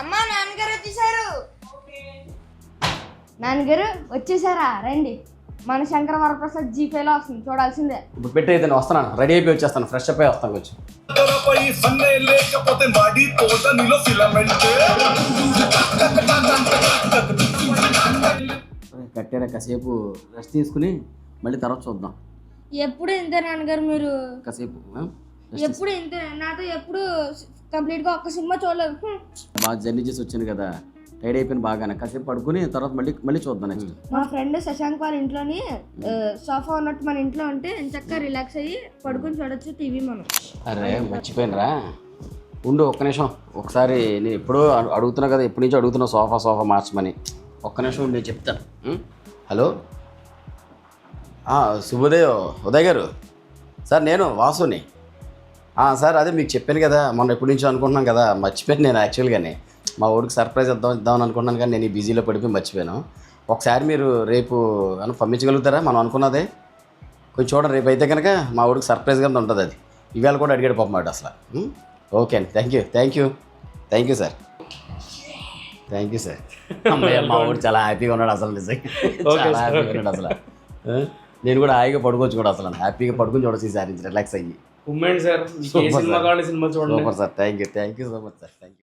అమ్మా నాన్నగారు వచ్చేసారు. నాన్నగారు వచ్చేసారా? రండి. మన శంకర వరప్రసాద్ జీపేలో వస్తుంది, చూడాల్సిందే. ఇప్పుడు పెట్టి అయితే నేను వస్తున్నాను, రెడీ అయిపోయి వచ్చేస్తాను, ఫ్రెష్ అప్ అయి వస్తాను కొంచెం. కట్టారా, కాసేపు రెస్ట్ తీసుకుని మళ్ళీ తర్వాత చూద్దాం. ఎప్పుడు ఇంతే నాన్నగారు మీరు, కాసేపు ఎప్పుడు ఇంతే. నాతో ఎప్పుడు కంప్లీట్గా ఒక్క సినిమా చూడలేదు. బాగా జర్నీ చేసి వచ్చాను కదా, టైడ్ అయిపోయిన బాగానే. కాసేపు పడుకుని తర్వాత మళ్ళీ చూద్దాం నెక్స్ట్. మా ఫ్రెండ్ శశాంక్ వాళ్ళ ఇంట్లోని సోఫా ఉన్నట్టు మన ఇంట్లో ఉంటే చక్కగా రిలాక్స్ అయ్యి పడుకొని చూడొచ్చు టీవీ మనం. అరే మర్చిపోయినరా, ఉండు ఒక్క నిమిషం. ఒకసారి నేను ఎప్పుడూ అడుగుతున్నా కదా, ఎప్పటి నుంచో అడుగుతున్నా సోఫా మార్చమని. ఒక్క నిమిషం నేను చెప్తాను. హలో, శుభోదయం ఉదయ్ గారు. సార్ నేను వాసుని. సార్ అదే మీకు చెప్పాను కదా, మొన్న ఎప్పటి నుంచో అనుకుంటున్నాను కదా, మర్చిపోయాను నేను. యాక్చువల్గానే మా ఊరికి సర్ప్రైజ్ ఇద్దామని అనుకున్నాను, కానీ నేను ఈ బిజీలో పడిపోయి మర్చిపోయాను. ఒకసారి మీరు రేపు పంపించగలుగుతారా? మనం అనుకున్నదే కొంచెం చూడండి. రేపు అయితే కనుక మా ఊరికి సర్ప్రైజ్గా ఉంటుంది. అది ఇవాళ కూడా అడిగాడు పాపమాట అసలు. ఓకే అండి, thank you sir. Thank you sir. అమ్మాయి మా ఊరు చాలా హ్యాపీగా ఉన్నాడు అసలు, నిజంగా చాలా హ్యాపీగా ఉన్నాడు అసలు. నేను కూడా హాయిగా పడుకోవచ్చు కూడా అసలు, హ్యాపీగా పడుకుని చూడొచ్చు ఈసారి, రిలాక్స్ అయ్యి. సార్ సినిమా చూడండి. Super sir, thank you so much sir, thank you.